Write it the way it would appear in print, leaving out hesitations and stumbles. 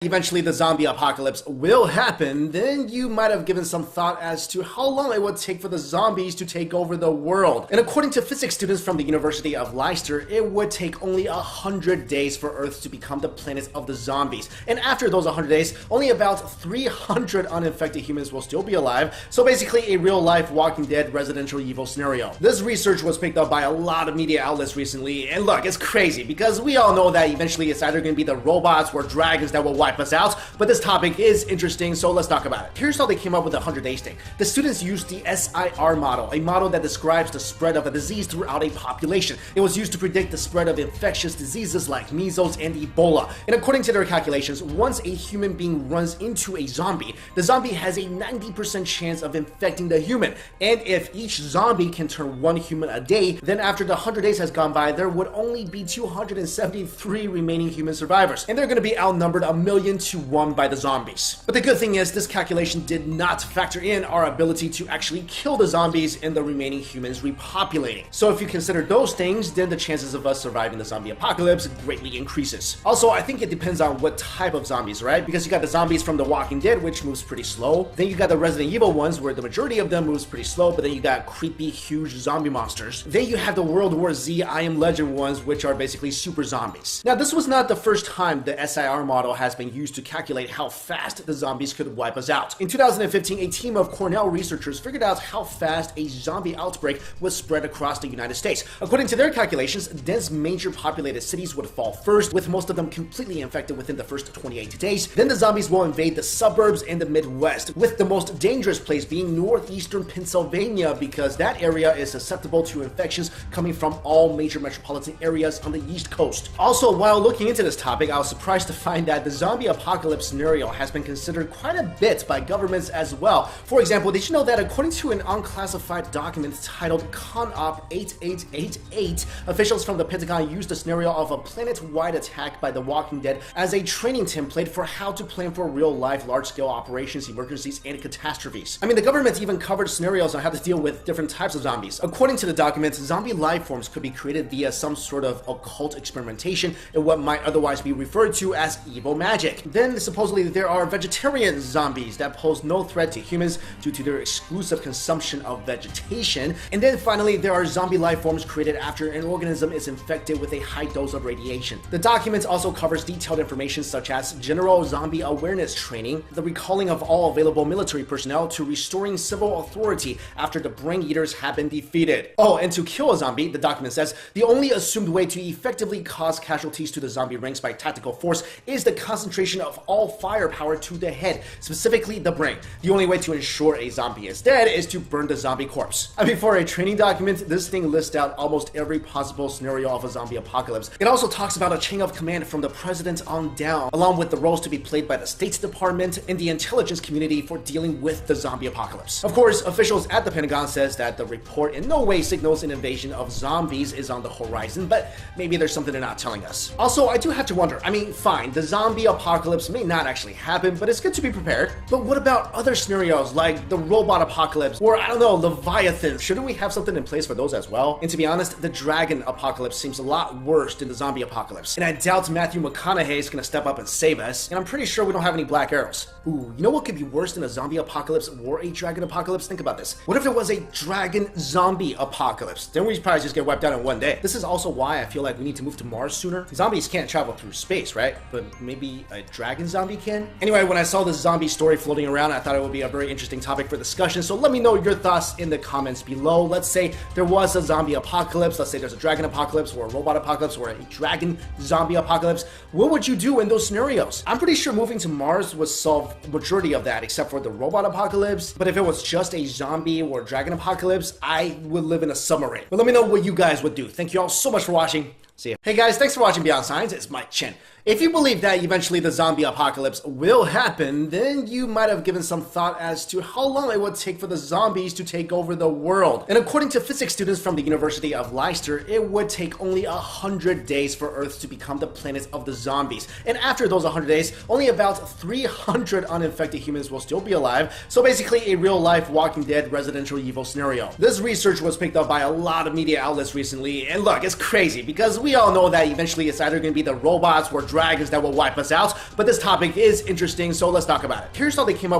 Eventually the zombie apocalypse will happen, then you might have given some thought as to how long it would take for the zombies to take over the world. And according to physics students from the University of Leicester, it would take only 100 days for Earth to become the planet of the zombies. And after those 100 days, only about 300 uninfected humans will still be alive, so basically a real-life Walking Dead Resident Evil scenario. This research was picked up by a lot of media outlets recently, and look, it's crazy because we all know that eventually it's either going to be the robots or dragons that will wipe us out, but this topic is interesting, so let's talk about it. Here's how they came up with the 100 days thing. The students used the SIR model, a model that describes the spread of a disease throughout a population. It was used to predict the spread of infectious diseases like measles and Ebola. And according to their calculations, once a human being runs into a zombie, the zombie has a 90% chance of infecting the human. And if each zombie can turn one human a day, then after the 100 days has gone by, there would only be 273 remaining human survivors. And they're going to be outnumbered 1,000,000-to-1 by the zombies. But the good thing is, this calculation did not factor in our ability to actually kill the zombies and the remaining humans repopulating. So if you consider those things, then the chances of us surviving the zombie apocalypse greatly increases. Also, I think it depends on what type of zombies, right? Because you got the zombies from The Walking Dead, which moves pretty slow. Then you got the Resident Evil ones, where the majority of them moves pretty slow, but then you got creepy, huge zombie monsters. Then you have the World War Z I Am Legend ones, which are basically super zombies. Now, this was not the first time the SIR model has been used to calculate how fast the zombies could wipe us out. In 2015, a team of Cornell researchers figured out how fast a zombie outbreak would spread across the United States. According to their calculations, dense major populated cities would fall first, with most of them completely infected within the first 28 days. Then the zombies will invade the suburbs and the Midwest, with the most dangerous place being northeastern Pennsylvania, because that area is susceptible to infections coming from all major metropolitan areas on the East Coast. Also, while looking into this topic, I was surprised to find that the zombie apocalypse scenario has been considered quite a bit by governments as well. For example, did you know that according to an unclassified document titled ConOp 8888, officials from the Pentagon used the scenario of a planet-wide attack by the Walking Dead as a training template for how to plan for real-life large-scale operations, emergencies, and catastrophes. I mean, the government even covered scenarios on how to deal with different types of zombies. According to the document, zombie life forms could be created via some sort of occult experimentation in what might otherwise be referred to as evil magic. Then supposedly there are vegetarian zombies that pose no threat to humans due to their exclusive consumption of vegetation. And then finally, there are zombie life forms created after an organism is infected with a high dose of radiation. The document also covers detailed information such as general zombie awareness training, the recalling of all available military personnel, to restoring civil authority after the brain eaters have been defeated. Oh, and to kill a zombie, the document says, the only assumed way to effectively cause casualties to the zombie ranks by tactical force is the concentration of all firepower to the head, specifically the brain. The only way to ensure a zombie is dead is to burn the zombie corpse. I mean, for a training document, this thing lists out almost every possible scenario of a zombie apocalypse. It also talks about a chain of command from the president on down, along with the roles to be played by the State Department and the intelligence community for dealing with the zombie apocalypse. Of course, officials at the Pentagon says that the report in no way signals an invasion of zombies is on the horizon, but maybe there's something they're not telling us. Also, I do have to wonder, I mean, fine, the zombie apocalypse may not actually happen, but it's good to be prepared. But what about other scenarios like the robot apocalypse, or I don't know, Leviathan? Shouldn't we have something in place for those as well? And to be honest, the dragon apocalypse seems a lot worse than the zombie apocalypse. And I doubt Matthew McConaughey is gonna step up and save us. And I'm pretty sure we don't have any black arrows. Ooh, you know what could be worse than a zombie apocalypse or a dragon apocalypse? Think about this. What if it was a dragon zombie apocalypse? Then we'd probably just get wiped out in one day. This is also why I feel like we need to move to Mars sooner. Zombies can't travel through space, right? But maybe a dragon zombie can? Anyway, when I saw this zombie story floating around, I thought it would be a very interesting topic for discussion, so let me know your thoughts in the comments below. Let's say there was a zombie apocalypse, let's say there's a dragon apocalypse, or a robot apocalypse, or a dragon zombie apocalypse. What would you do in those scenarios? I'm pretty sure moving to Mars would solve the majority of that, except for the robot apocalypse. But if it was just a zombie or dragon apocalypse, I would live in a submarine. But let me know what you guys would do. Thank you all so much for watching. See ya. Hey guys, thanks for watching Beyond Science. It's Mike Chen. If you believe that eventually the zombie apocalypse will happen, then you might have given some thought as to how long it would take for the zombies to take over the world. And according to physics students from the University of Leicester, it would take only 100 days for Earth to become the planet of the zombies. And after those 100 days, only about 300 uninfected humans will still be alive, so basically a real-life Walking Dead Resident Evil scenario. This research was picked up by a lot of media outlets recently, and look, it's crazy because we all know that eventually it's either going to be the robots or dragons that will wipe us out, but this topic is interesting, so let's talk about it. Here's how they came up